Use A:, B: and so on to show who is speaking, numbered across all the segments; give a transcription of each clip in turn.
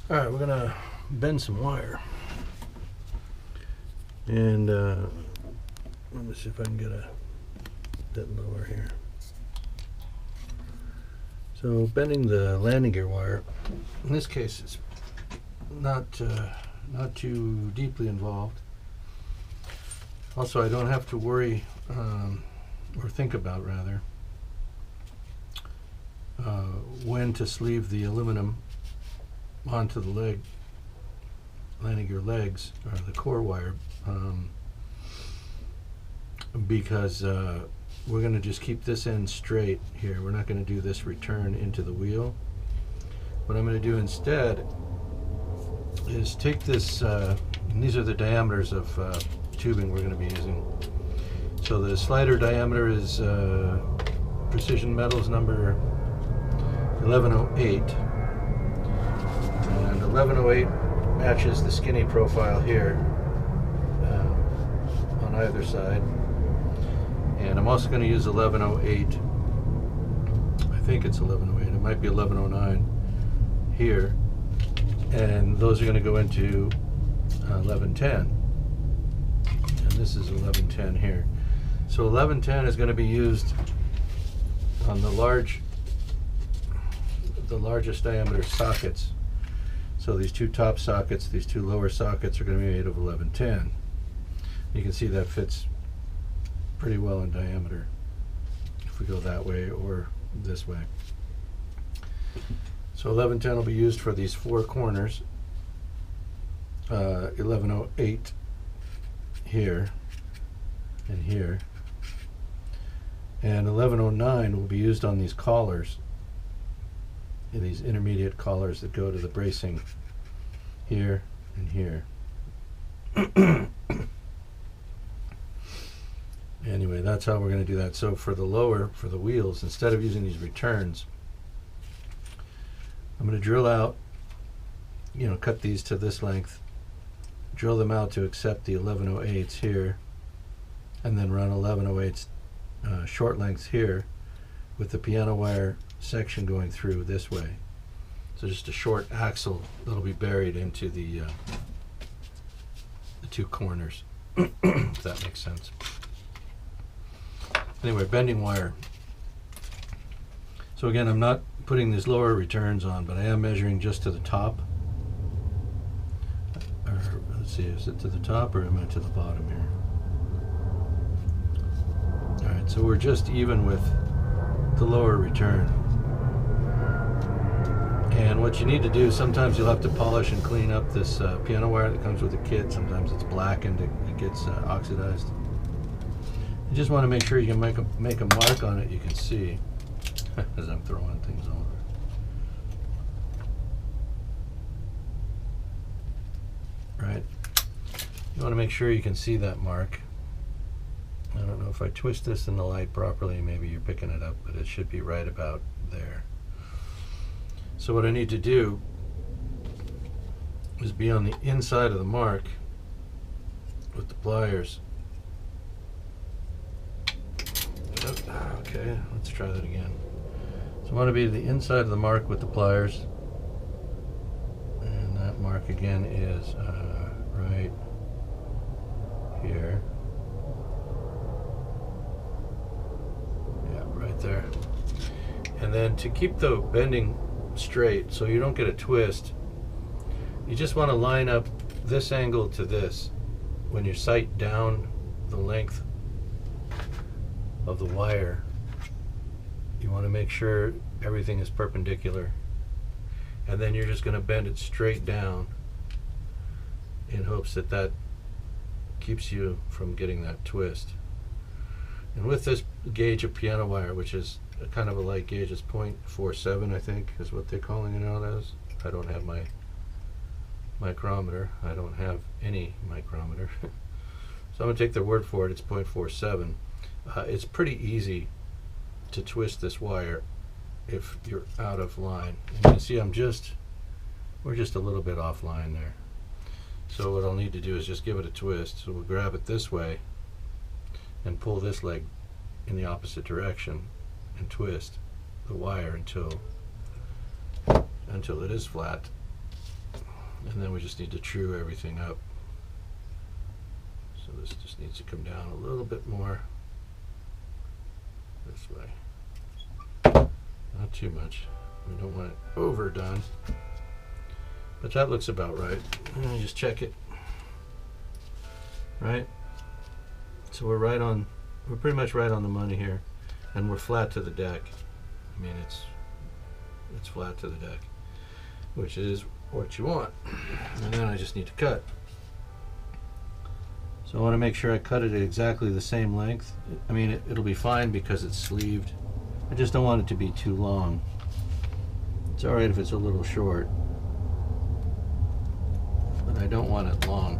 A: Alright, we're gonna bend some wire. And let me see if I can get a bit lower here. So bending the landing gear wire, in this case it's not too deeply involved. Also, I don't have to worry or think about rather when to sleeve the aluminum onto the landing gear legs or the core wire, because we're going to just keep this end straight here. We're not going to do this return into the wheel. What I'm going to do instead is take this, and these are the diameters of tubing we're going to be using. So the slider diameter is Precision Metals number 1108, and 1108 matches the skinny profile here on either side. And I'm also going to use 1108, I think it's 1108, it might be 1109 here, and those are going to go into 1110, and this is 1110 here. So 1110 is going to be used on the largest diameter sockets. So these two top sockets, these two lower sockets are going to be made of 1110. You can see that fits pretty well in diameter if we go that way or this way. So 1110 will be used for these four corners, 1108 here and here, and 1109 will be used on these collars, these intermediate collars that go to the bracing here and here. Anyway, that's how we're going to do that. So for the wheels, instead of using these returns, I'm going to drill out, cut these to this length, drill them out to accept the 1108s here, and then run 1108s short lengths here with the piano wire section going through this way. So just a short axle that'll be buried into the two corners, if that makes sense. Anyway, bending wire. So again, I'm not putting these lower returns on, but I am measuring just to the top. Or let's see, is it to the top or am I to the bottom here? Alright, so we're just even with the lower return. And what you need to do, sometimes you'll have to polish and clean up this piano wire that comes with the kit. Sometimes it's blackened, it gets oxidized. You just want to make sure you can make a mark on it you can see as I'm throwing things over. Right? You want to make sure you can see that mark. I don't know if I twist this in the light properly, maybe you're picking it up, but it should be right about there. So what I need to do is be on the inside of the mark with the pliers. Okay, let's try that again. So I want to be the inside of the mark with the pliers, and that mark again is right here. Yeah, right there. And then to keep the bending straight so you don't get a twist, you just want to line up this angle to this. When you sight down the length of the wire, you want to make sure everything is perpendicular, and then you're just going to bend it straight down in hopes that that keeps you from getting that twist. And with this gauge of piano wire, which is kind of a light gauge, it's 0.47 I think is what they're calling it out as. I don't have my micrometer. I don't have any micrometer. So I'm going to take their word for it. It's 0.47. It's pretty easy to twist this wire if you're out of line. And you can see we're just a little bit offline there. So what I'll need to do is just give it a twist. So we'll grab it this way and pull this leg in the opposite direction and twist the wire until it is flat. And then we just need to true everything up. So this just needs to come down a little bit more this way. Not too much. We don't want it overdone. But that looks about right. Let me just check it. Right? So we're pretty much right on the money here. And we're flat to the deck. I mean, it's flat to the deck, which is what you want. And then I just need to cut. So I want to make sure I cut it at exactly the same length. I mean, it'll be fine because it's sleeved. I just don't want it to be too long. It's alright if it's a little short, but I don't want it long.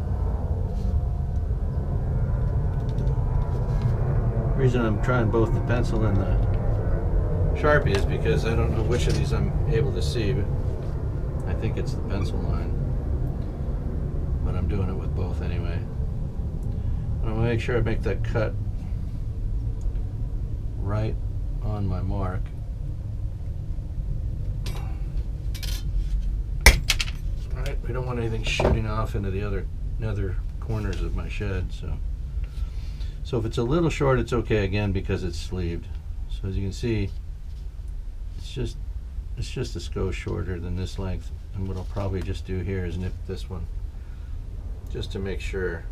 A: The reason I'm trying both the pencil and the Sharpie is because I don't know which of these I'm able to see, but I think it's the pencil line. But I'm doing it with both anyway. I want to make sure I make that cut right on my mark. Alright, we don't want anything shooting off into the other corners of my shed, so if it's a little short, it's okay again because it's sleeved. So as you can see, it's just a skosh shorter than this length. And what I'll probably just do here is nip this one just to make sure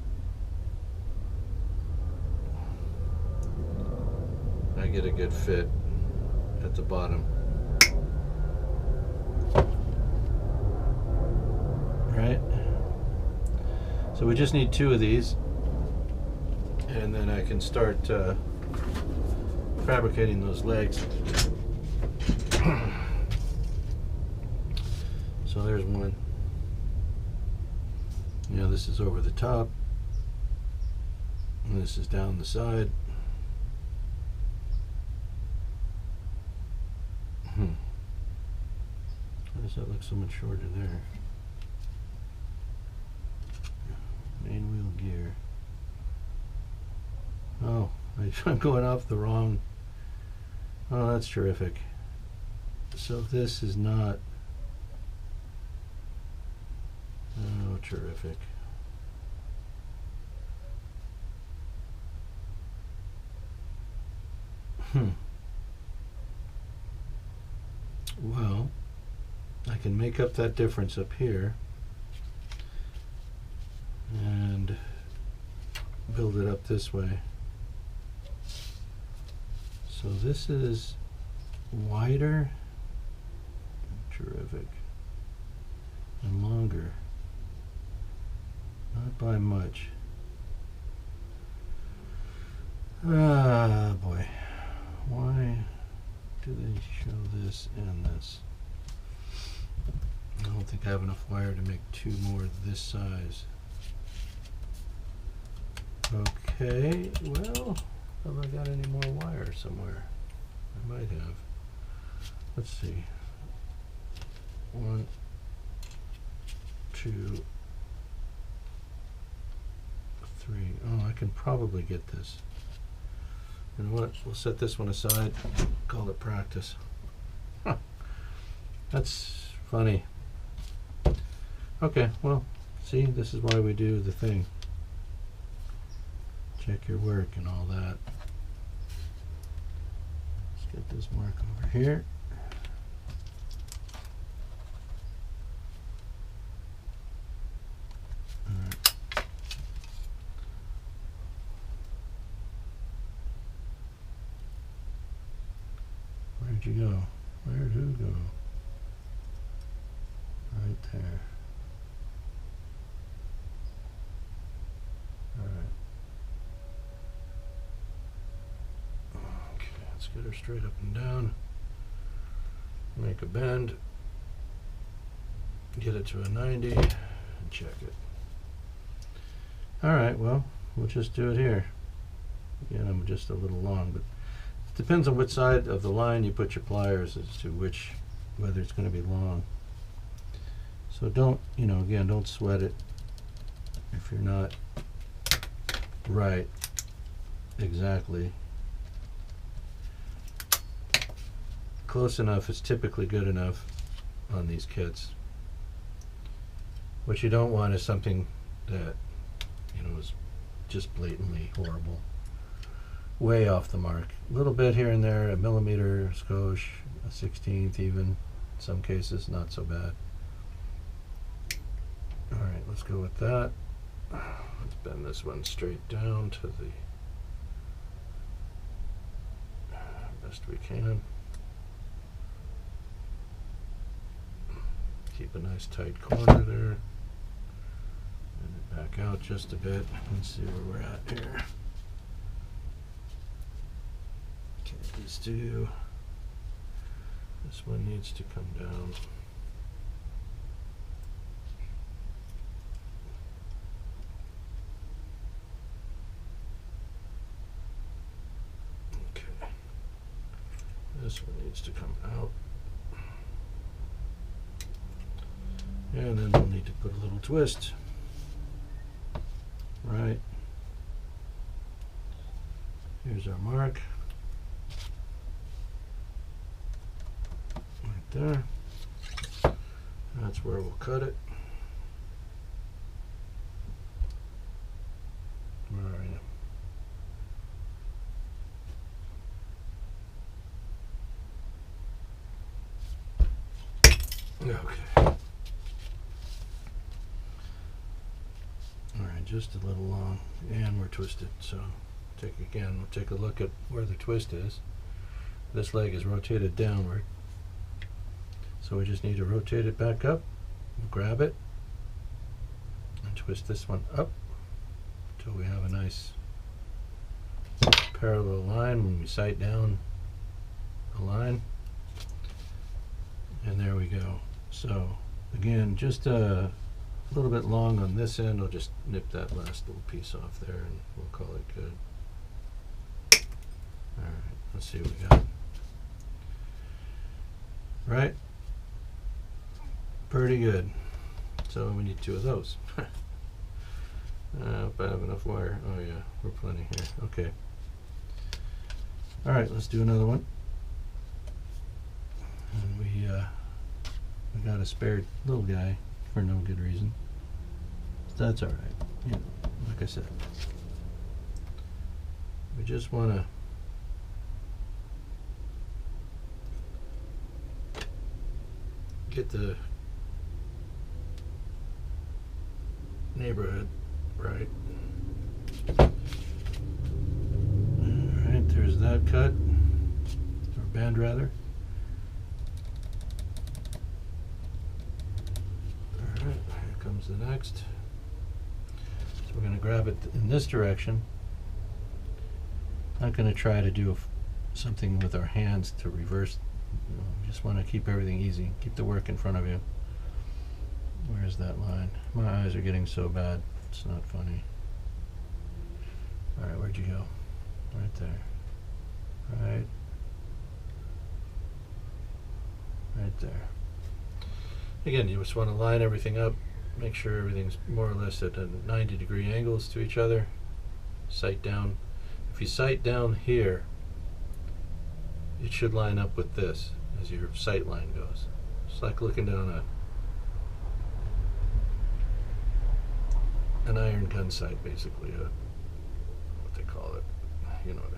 A: I get a good fit at the bottom. Right? So we just need 2 of these, and then I can start fabricating those legs. So there's one. Now this is over the top, and this is down the side. Why does that look so much shorter there? Main wheel gear. Oh, I'm going off the wrong. Oh, that's terrific. So this is not. Oh, terrific. Well, I can make up that difference up here and build it up this way. So this is wider, terrific, and longer, not by much. Ah, boy, why do they show this and this? I don't think I have enough wire to make 2 more this size. Okay, well, have I got any more wire somewhere? I might have. Let's see. 1, 2, 3. Oh, I can probably get this. You know what? We'll set this one aside. Call it practice. Huh. That's funny. Okay, well, see, this is why we do the thing. Check your work and all that. Let's get this mark over here. All right. Where'd you go? Where'd who go? Right there. Alright. Okay, let's get her straight up and down. Make a bend. Get it to a 90 and check it. Alright, well, we'll just do it here. Again, I'm just a little long, but it depends on which side of the line you put your pliers as to whether it's going to be long. So don't, again, don't sweat it if you're not right exactly. Close enough is typically good enough on these kits. What you don't want is something that, you know, is just blatantly horrible. Way off the mark. A little bit here and there, a millimeter, skosh, a 16th even. In some cases, not so bad. Alright, let's go with that. Let's bend this one straight down to the best we can. Keep a nice tight corner there. And it back out just a bit. Let's see where we're at here. Okay, these two. This one needs to come down. Okay. This one needs to come out. And then we'll need to put a little twist. Right. Here's our mark. Right there. That's where we'll cut it. Where are you? Okay. Alright, just a little long, and we're twisted, so we'll take a look at where the twist is. This leg is rotated downward, so we just need to rotate it back up, grab it, and twist this one up until we have a nice parallel line when we sight down a line. And there we go. So again, just a little bit long on this end. I'll just nip that last little piece off there and we'll call it good. Alright, let's see what we got. Right? Pretty good. So we need 2 of those. If I have enough wire. Oh yeah, we're plenty here. Okay. Alright, let's do another one. And we got a spare little guy for no good reason. That's alright. You know, like I said. We just want to get the neighborhood right. Alright, there's that cut. Or bend rather. Alright, here comes the next. So we're going to grab it in this direction. Not going to try to do something with our hands to reverse. You know, we just want to keep everything easy. Keep the work in front of you. Where's that line? My eyes are getting so bad. It's not funny. Alright, where'd you go? Right there. Right. Right there. Again, you just want to line everything up. Make sure everything's more or less at a 90-degree angles to each other. Sight down. If you sight down here, it should line up with this as your sight line goes. It's like looking down an iron gun sight, basically, what they call it. You know what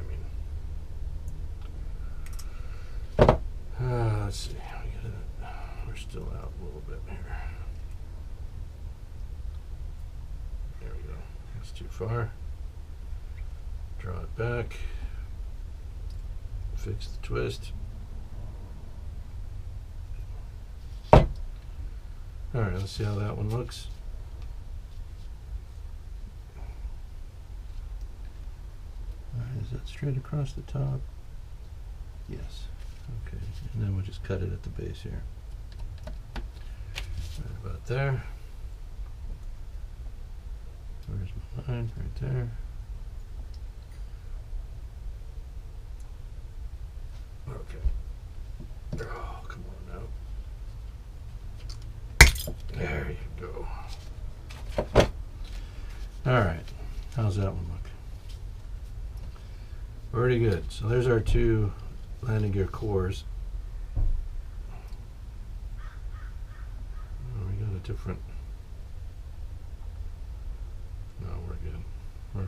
A: I mean. Let's see. We're still out a little bit here. There we go. That's too far. Draw it back. Fix the twist. Alright, let's see how that one looks. Alright, is that straight across the top? Yes. Okay, and then we'll just cut it at the base here. Right about there. Where's my line? Right there. Okay. Oh, come on now. There you go. Alright, how's that one look? Pretty good. So there's our 2 landing gear cores. We got a different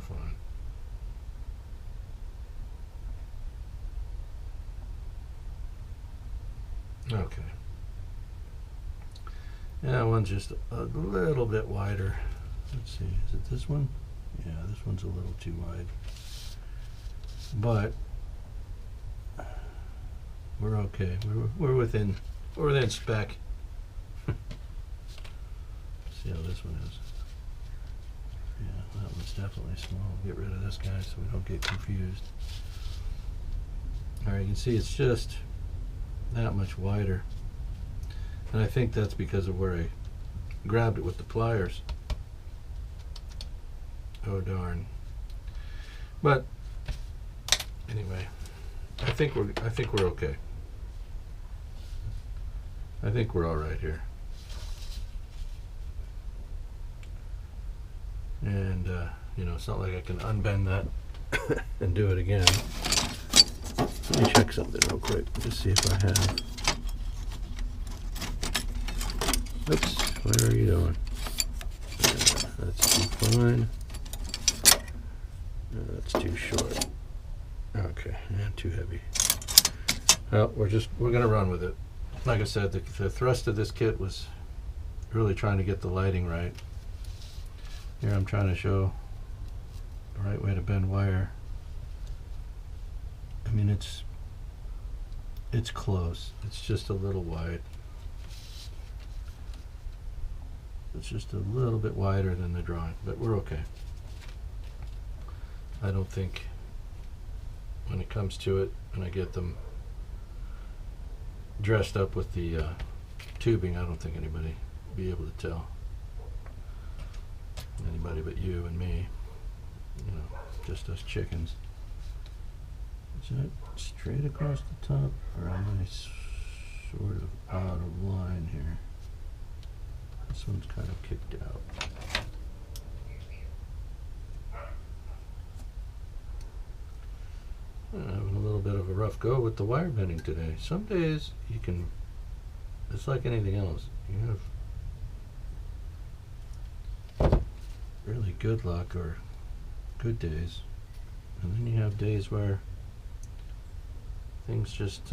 A: we're fine. Okay. Yeah, one's just a little bit wider. Let's see, is it this one? Yeah, this one's a little too wide. But we're okay. We're within spec. See how this one is. Yeah, that one's definitely small. Get rid of this guy so we don't get confused. Alright, you can see it's just that much wider. And I think that's because of where I grabbed it with the pliers. Oh darn. But anyway, I think we're okay. I think we're all right here. And you know, it's not like I can unbend that and do it again. Let me check something real quick. Just see if I have. Oops, where are you doing? That's too fine. That's too short. Okay, and too heavy. Well, we're gonna run with it. Like I said, the thrust of this kit was really trying to get the lighting right. Here I'm trying to show the right way to bend wire. I mean, it's close. It's just a little wide. It's just a little bit wider than the drawing, but we're okay. I don't think when it comes to it, when I get them dressed up with the tubing, I don't think anybody will be able to tell. Anybody but you and me, you know, just us chickens. Is that straight across the top, or am I sort of out of line here? This one's kind of kicked out. I'm having a little bit of a rough go with the wire bending today. Some days you can, it's like anything else. You have really good luck or good days, and then you have days where things just